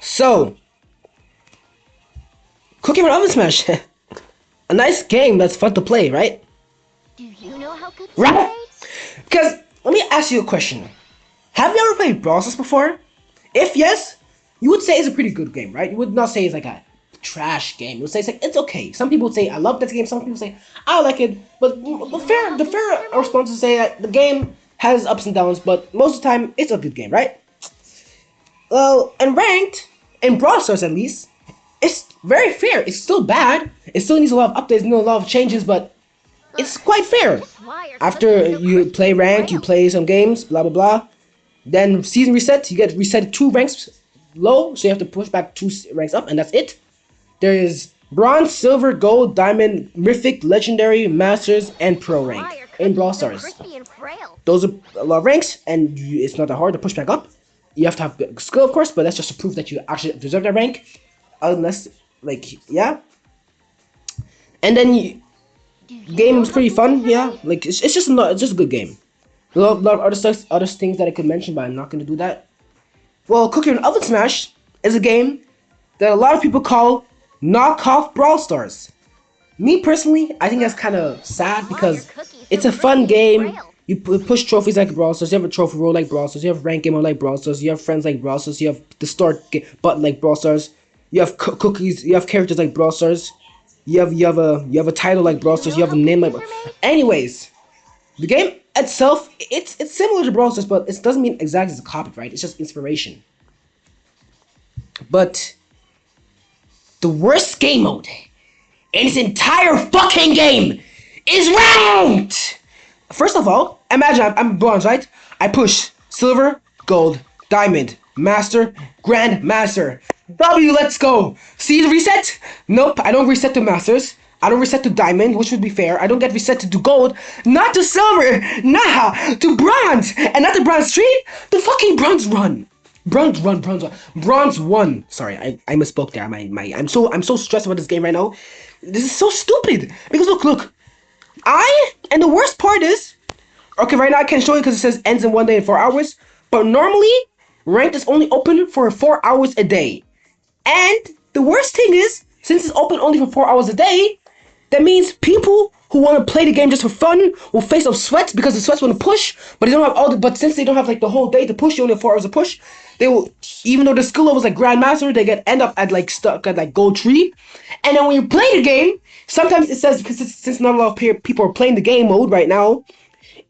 So, Cooking with Oven Smash. A nice game that's fun to play, right? Do you know how cookies are Right? made? Because, let me ask you a question. Have you ever played Brawl Stars before? If yes, you would say it's a pretty good game, right? You would not say it's like a trash game. You would say it's okay. Some people would say I love this game. Some people say I like it. But Do you the know fair how the cookies fair are made? response is say that the game has ups and downs, but most of the time it's a good game, right? Well, and ranked in Brawl Stars at least, it's very fair. It's still bad. It still needs a lot of updates, a lot of changes, but Ugh, it's quite fair. just why are cookies After so you crispy play and ranked, you frail? play some games, blah blah blah. Then season reset, you get reset 2 ranks low, so you have to push back 2 ranks up, and that's it. There is bronze, silver, gold, diamond, mythic, legendary, masters, and pro Just why rank are in cookies Brawl so Stars. crispy and frail? Those are a lot of ranks, and it's not that hard to push back up. You have to have good skill, of course, but that's just to prove that you actually deserve that rank. Unless, yeah. And then Do you game know is how pretty cookies fun, are yeah. made? Like it's just it's just a good game. Lot of other stuff, other things that I could mention, but I'm not gonna do that. Well, Cooking and Oven Smash is a game that a lot of people call knockoff Brawl Stars. Me personally, I think that's Ugh, kind of just sad why are because cookies so it's a fun crispy and game. frail? You push trophies like Brawl Stars. You have a trophy roll like Brawl Stars. You have rank game mode like Brawl Stars. You have friends like Brawl Stars. You have the start button like Brawl Stars. You have cookies. You have characters like Brawl Stars. You have a title Do like Brawl you Stars. know You have a how name like. cookies are made? Anyways, the game itself, it's similar to Brawl Stars, but it doesn't mean exactly it's a copy, right? It's just inspiration. But the worst game mode in this entire fucking game is ranked. First of all, imagine I'm bronze, right? I push silver, gold, diamond, master, grand master. W, let's go. See the reset? Nope, I don't reset to masters. I don't reset to diamond, which would be fair. I don't get reset to gold, not to silver, nah, to bronze, and not the bronze 3, the fucking bronze run. Bronze one. Sorry, I misspoke there. I'm so stressed about this game right now. This is so stupid. Because look. And the worst part is, okay, right now I can't show you because it says ends in 1 day and 4 hours. But normally, ranked is only open for 4 hours a day. And the worst thing is, since it's open only for 4 hours a day, that means people who want to play the game just for fun will face up sweats because the sweats want to push, but they don't have all the. But since they don't have like the whole day to push, they only have 4 hours to push. They will, even though the skill level is like Grandmaster, they get end up at like stuck at like Gold 3. And then when you play the game, sometimes it says because since not a lot of people are playing the game mode right now,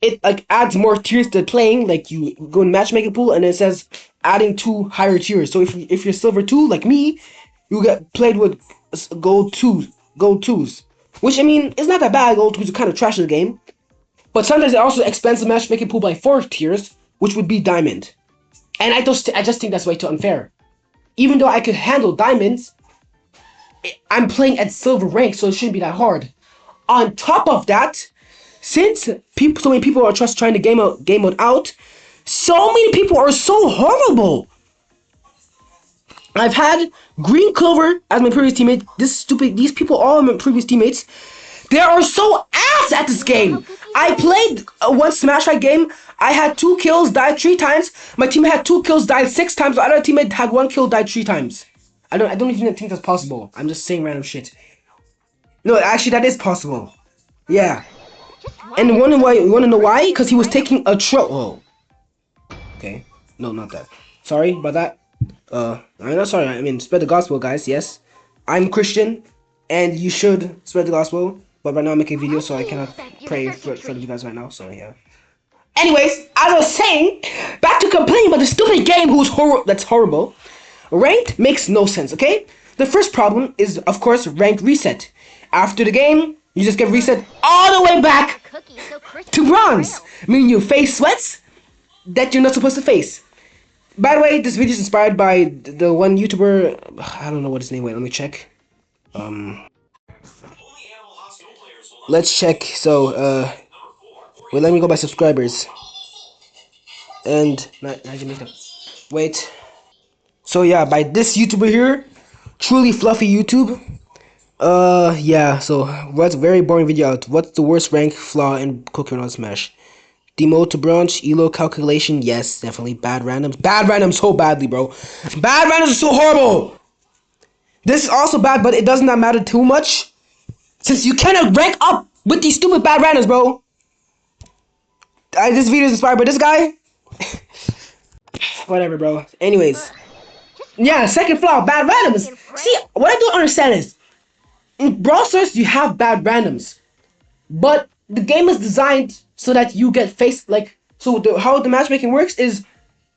it like adds more tiers to playing. Like you go in matchmaking pool, and it says adding 2 higher tiers. So if you're silver 2 like me, you get played with gold 2s, which I mean is not that bad. Gold 2s are kind of trash in the game, but sometimes it also expands the matchmaking pool by 4 tiers, which would be diamond. And I just think that's way too unfair. Even though I could handle diamonds, I'm playing at silver rank, so it shouldn't be that hard. On top of that, since so many people are just trying to game mode out, so many people are so horrible. I've had Green Clover as my previous teammate. These people, all my previous teammates, they are so ass at Do this you know how game. cookies I are made? played one Smash Fight game. I had 2 kills, died 3 times. My teammate had 2 kills, died 6 times. The other teammate had 1 kill, died 3 times. I don't even think that's possible. I'm just saying random shit. No, actually, that is possible. Ugh, Yeah. just why And are you cookies wanna so know why? crispy and Because he was frail? taking a oh. Okay. No, not that. Sorry about that. I'm not sorry. I mean, spread the gospel, guys. Yes, I'm Christian, and you should spread the gospel. But right now I'm making a video, so I Cookies! cannot Back to the pray searching for you tree. guys right now. So yeah. Anyways, as I was saying, back to complaining about the stupid game that's horrible. Ranked makes no sense, okay? The first problem is, of course, rank reset. After the game, you just get Ugh, reset all the way just why are back cookies so crispy to and bronze, frail? meaning you face sweats that you're not supposed to face. By the way, this video is inspired by the one YouTuber. I don't know what his name. Wait, let me check. Um, let's check. So, wait, let me go by subscribers. And wait. So yeah, by this YouTuber here, truly fluffy YouTube. Yeah. So what's very boring video out? What's the worst rank flaw in Cooking on Smash? Demote to bronze, elo calculation, yes, definitely. Bad randoms. Bad randoms so badly, bro. Bad randoms are so horrible. This is also bad, but it does not matter too much. Since you cannot rank up with these stupid bad randoms, bro. This video is inspired by this guy. Whatever, bro. Anyways. Yeah, second flaw, bad randoms. See, what I don't understand is, in Brawl Stars, you have bad randoms. But the game is designed so that you get faced, like, so how the matchmaking works is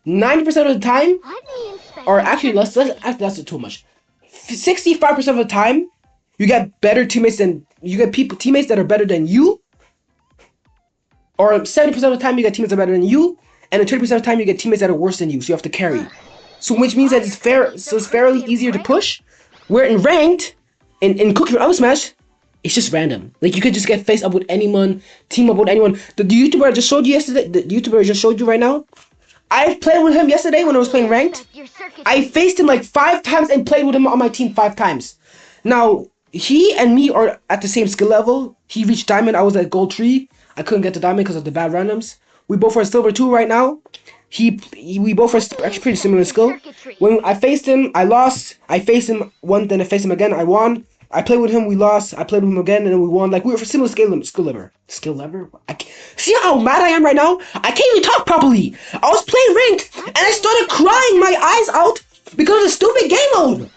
90% of the time, or actually that's too much. 65% of the time, you get better teammates than, you get teammates that are better than you, or 70% of the time you get teammates that are better than you, and then 30% of the time you get teammates that are worse than you, so you have to carry. So which means that it's fair, so it's fairly easier to push. Where in ranked, in Cookie or Up Smash, it's just random. Like you could just get faced up with anyone, team up with anyone. The YouTuber I just showed you yesterday, the YouTuber I just showed you right now, I played with him yesterday when I was playing ranked. I faced him like 5 times and played with him on my team 5 times. Now, he and me are at the same skill level. He reached diamond, I was at gold 3. I couldn't get to diamond because of the bad randoms. We both are silver 2 right now. We both are actually pretty similar skill. When I faced him, I lost. I faced him once, then I faced him again, I won. I played with him, we lost. I played with him again, and then we won. Like, we were for similar skill level. Skill level? See how mad I am right now? I can't even talk properly. I was playing ranked, and I started crying my eyes out because of stupid game mode.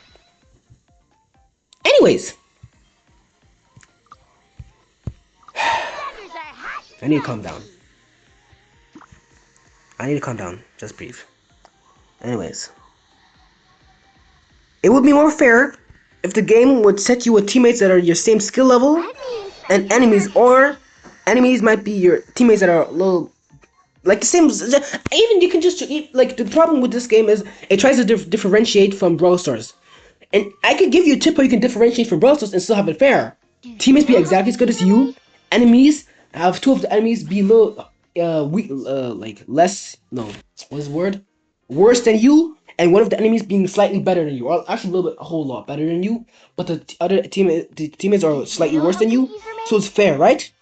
Anyways. I need to calm down. Just breathe. Anyways. It would be more fair if the game would set you with teammates that are your same skill level and enemies, or enemies might be your teammates that are a little like the same. Even you can just like, the problem with this game is it tries to differentiate from Brawl Stars, and I could give you a tip how you can differentiate from Brawl Stars and still have it fair. Teammates be exactly as good as you. Enemies have 2 of the enemies be a little weak, like less, no, what's the word? Worse than you, and one of the enemies being slightly better than you, or actually a whole lot better than you, but the teammates are slightly worse than you, so it's fair, right?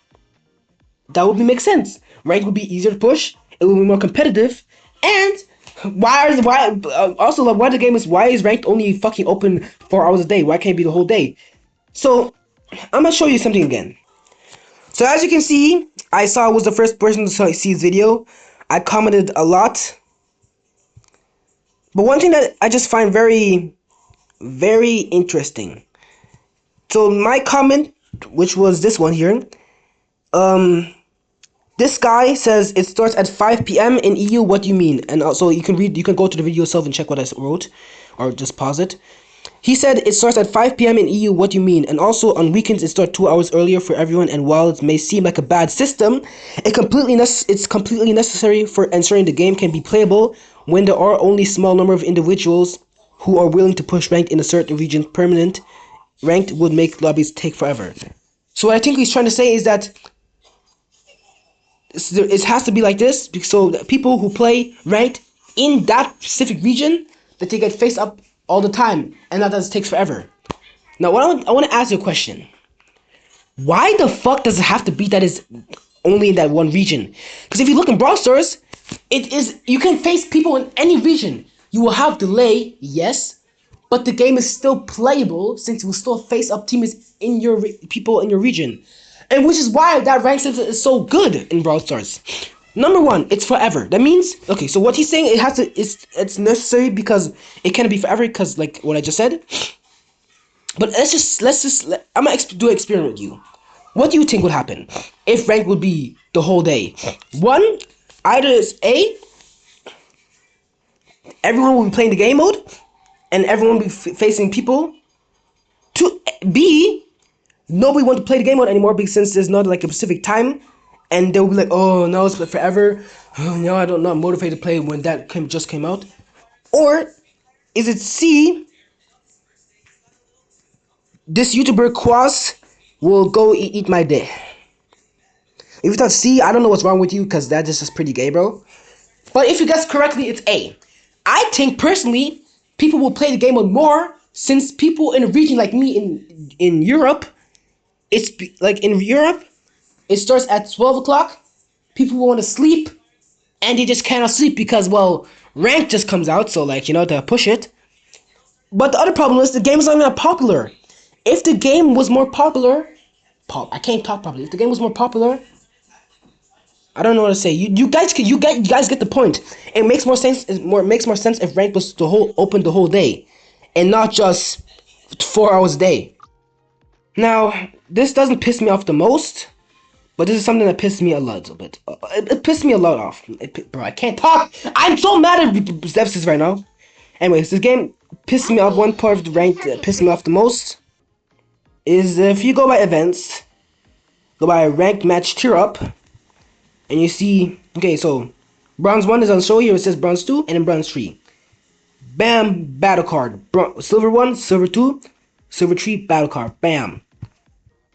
That would make sense. Ranked would be easier to push, it would be more competitive, and also, like, why the game is, why is ranked only fucking open 4 hours a day? Why can't it be the whole day? So, I'm gonna show you something again. So as you can see, I was the first person to see this video. I commented a lot. But one thing that I just find very, very interesting. So my comment, which was this one here, this guy says it starts at 5 p.m. in EU. What do you mean? And also you can go to the video yourself and check what I wrote, or just pause it. He said it starts at 5 p.m. in EU. What do you mean? And also on weekends it starts 2 hours earlier for everyone. And while it may seem like a bad system, it's completely necessary for ensuring the game can be playable when there are only small number of individuals who are willing to push ranked in a certain region. Permanent ranked would make lobbies take forever. So what I think he's trying to say is that it has to be like this, so that people who play ranked in that specific region, that they get faced up all the time, and that takes forever. Now, I want to ask you a question. Why the fuck does it have to be that it's only in that one region? Because if you look in Brawl Stars, you can face people in any region. You will have delay, yes, but the game is still playable since you will still face up teammates in your people in your region, and which is why that rank system is so good in Brawl Stars. Number 1, it's forever. That means, okay, so what he's saying, it's necessary because it can't be forever, because like what I just said. But I'm gonna do an experiment with you. What do you think would happen if rank would be the whole day? 1, either it's A, everyone will be playing the game mode, and everyone will be facing people. 2, B, nobody want to play the game mode anymore because since there's not like a specific time. And they'll be like, oh, no, it's forever. Oh, no, I'm not motivated to play when that just came out. Or is it C, this YouTuber Quas will go eat my dick? If you thought C, I don't know what's wrong with you, because that just is pretty gay, bro. But if you guess correctly, it's A. I think, personally, people will play the game mode more, since people in a region like me in Europe, it's like in Europe, it starts at 12 o'clock. People want to sleep and they just cannot sleep because, well, rank just comes out, so like, to push it. But the other problem is the game is not even that popular. If the game was more popular, I can't talk properly. If the game was more popular, I don't know what to say. You guys get the point. It makes more sense. It makes more sense if rank was the whole open the whole day, and not just 4 hours a day. Now, this doesn't piss me off the most, but this is something that pissed me a little bit. It pissed me a lot off. Bro, I can't talk. I'm so mad at Devsisters right now. Anyways, this game pissed me off. One part of the rank that pissed me off the most is if you go by events, go by ranked match tier up, and you see, okay, so bronze 1 is on show here. It says bronze 2 and then bronze 3. Bam, battle card. Silver 1, silver 2, silver 3, battle card. Bam.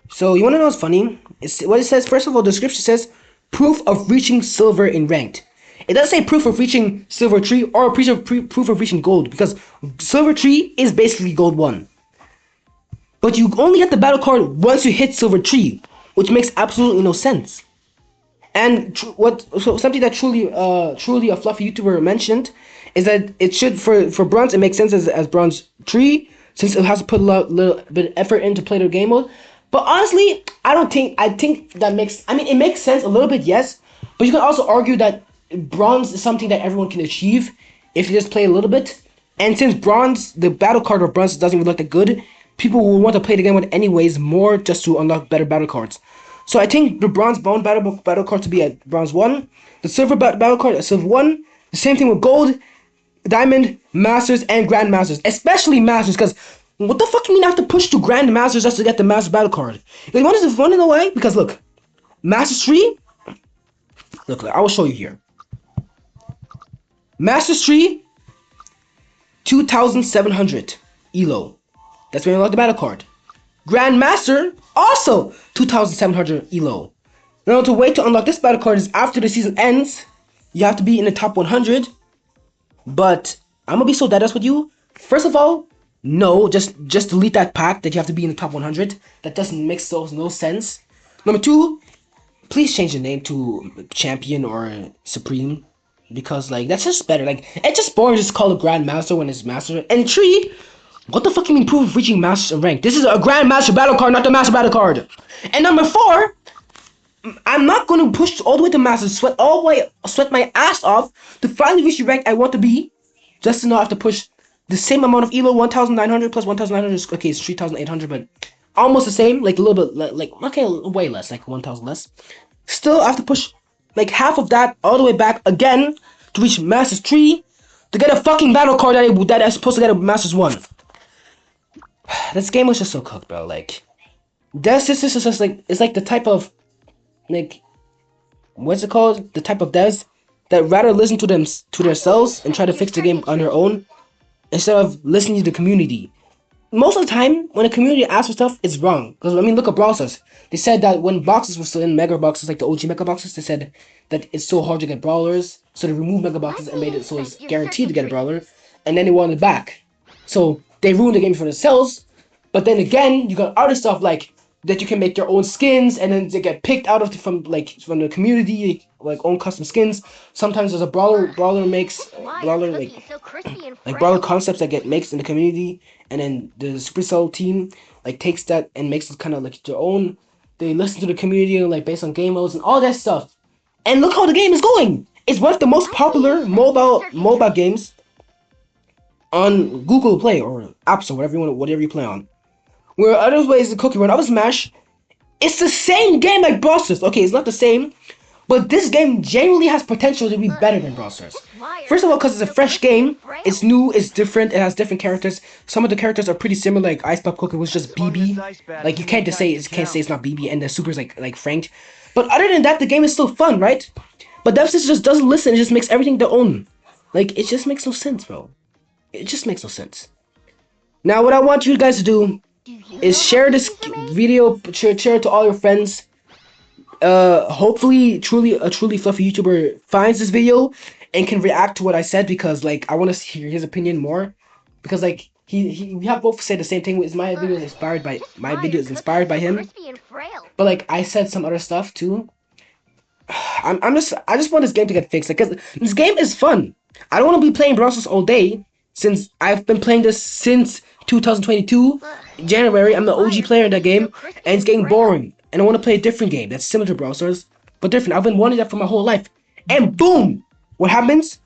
So you want to know what's funny? It's what it says. First of all, the description says proof of reaching silver in ranked. It doesn't say proof of reaching silver 3 or proof of reaching gold, because silver 3 is basically gold 1. But you only get the battle card once you hit silver 3, which makes absolutely no sense. And something that truly a fluffy YouTuber mentioned is that it should, for bronze, it makes sense as bronze 3, since it has to put a little bit of effort into play the game mode. But honestly, I think that it makes sense a little bit, yes. But you can also argue that bronze is something that everyone can achieve if you just play a little bit. And since bronze, the battle card of bronze doesn't even look that good, people will want to play the game with anyways more just to unlock better battle cards. So I think the bronze bone battle card to be at bronze 1, the silver battle card at silver 1, the same thing with gold, diamond, masters, and grandmasters, especially masters, because what the fuck you mean I have to push to grandmasters just to get the master battle card? You want to know why? Because look, masters 3, look, I will show you here. Masters 3, 2,700 elo. That's when you unlock the battle card. Grandmaster, also 2,700 elo. Now the way to unlock this battle card is after the season ends, you have to be in the top 100. But I'm gonna be so deadass with you. First of all, no, just delete that pack that you have to be in the top 100. That doesn't make no sense. Number 2, please change the name to Champion or Supreme, because like that's just better. Like it's just boring just call it Grandmaster when it's Master. And 3, what the fuck you mean proof of reaching Master rank? This is a Grandmaster battle card, not the Master battle card. And number 4, I'm not gonna push all the way to Master, sweat my ass off to finally reach the rank I want to be, just to not have to push the same amount of elo, 1,900 plus 1,900. Okay, it's 3,800, but almost the same, like a little bit, like okay, way less, like 1,000 less. Still, I have to push like half of that all the way back again to reach Masters 3 to get a fucking battle card that I'm supposed to get a Masters 1. This game was just so cooked, bro. Like, Devsisters is just like, it's like the type of, like, what's it called? The type of devs that rather listen to themselves and try to fix the game on their own instead of listening to the community. Most of the time, when the community asks for stuff, it's wrong. Because, I mean, look at Brawl Stars. They said that when boxes were still in, mega boxes, like the OG mega boxes, they said that it's so hard to get brawlers, so they removed mega boxes and made it so it's guaranteed to get a brawler, and then they wanted it back. So, they ruined the game for themselves, but then again, you got other stuff like that you can make your own skins, and then they get picked out of from the community, like own custom skins. Sometimes there's a brawler makes brawler like brawler concepts that get mixed in the community, and then the Supercell team like takes that and makes it kind of like their own. They listen to the community like based on game modes and all that stuff. And look how the game is going. It's one of the most popular mobile games on Google Play or App Store, whatever you play on. Where other ways to cookie run, other Smash, it's the same game like Brawl Stars. Okay, it's not the same, but this game genuinely has potential to be better than Brawl Stars. First of all, because it's a fresh game, it's new, it's different, it has different characters. Some of the characters are pretty similar, like Ice Pop Cookie was just BB. Like you can't say it's not BB, and the Super's like Frank. But other than that, the game is still fun, right? But Devsisters just doesn't listen, it just makes everything their own. Like, it just makes no sense, bro. It just makes no sense. Now, what I want you guys to do is share this video, share it to all your friends. Hopefully, a truly fluffy YouTuber finds this video and can react to what I said, because like I want to hear his opinion more, because like we have both said the same thing. My video is inspired by him, but like I said some other stuff too. I just want this game to get fixed. Like, 'cause this game is fun. I don't want to be playing Brawl Stars all day since I've been playing this since 2022 Ugh, January. I'm just the OG water. player in that game, So crispy and it's and getting frail. boring. And I want to play a different game that's similar to Brawl Stars, but different. I've been wanting that for my whole life. And boom, what happens?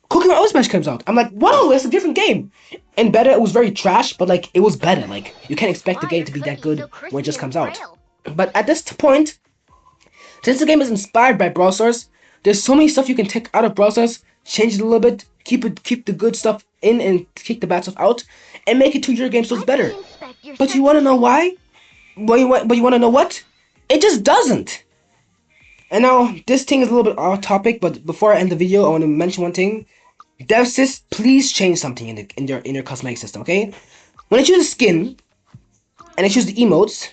Cooking Oil Smash comes out. I'm like, whoa, it's a different game. And better, it was very trash, but like it was better. Like you can't expect the Why game are to be that cookies good so when it crispy just and comes out. frail? But at this point, since the game is inspired by Brawl Stars, there's so many stuff you can take out of Brawl Stars, change it a little bit, keep the good stuff in and kick the bad stuff out, and make it to your game so it's Let me better. inspect your But you wanna know circuitry. why? But you wanna know what? It just doesn't. And now this thing is a little bit off topic, but before I end the video, I want to mention one thing. Devsisters, please change something in your cosmetic system, okay? When I choose a skin and I choose the emotes,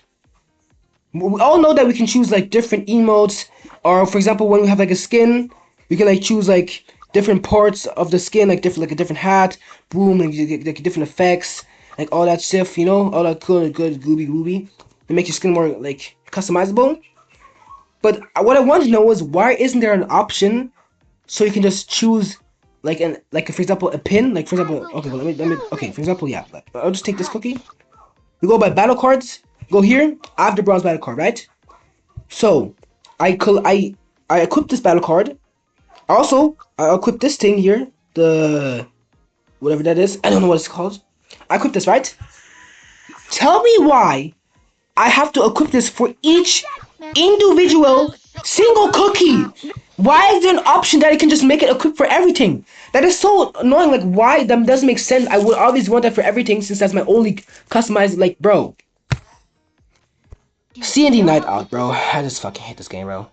we all know that we can choose like different emotes, or for example, when we have like a skin, we can like choose like different parts of the skin, like a different hat, boom, like, like different effects, like all that stuff, all that good gooby to make your skin more like customizable. But what I want to know is why isn't there an option so you can just choose like for example a pin, like for I example, will okay, be well, let me so okay, for rich. example, yeah, I'll just take this cookie. Hush. We go by battle cards. Go here. I have the bronze battle card, right? So I equip this battle card. Also, I equip this thing here, the whatever that is. I don't know what it's called. I equip this, right? Tell me why I have to equip this for each individual single cookie. Why is there an option that it can just make it equip for everything? That is so annoying. Like, why? That doesn't make sense. I would always want that for everything since that's my only customized. Like, bro. Do you C&D know Night how Out, icky bro. that I is? just fucking hate this game, bro.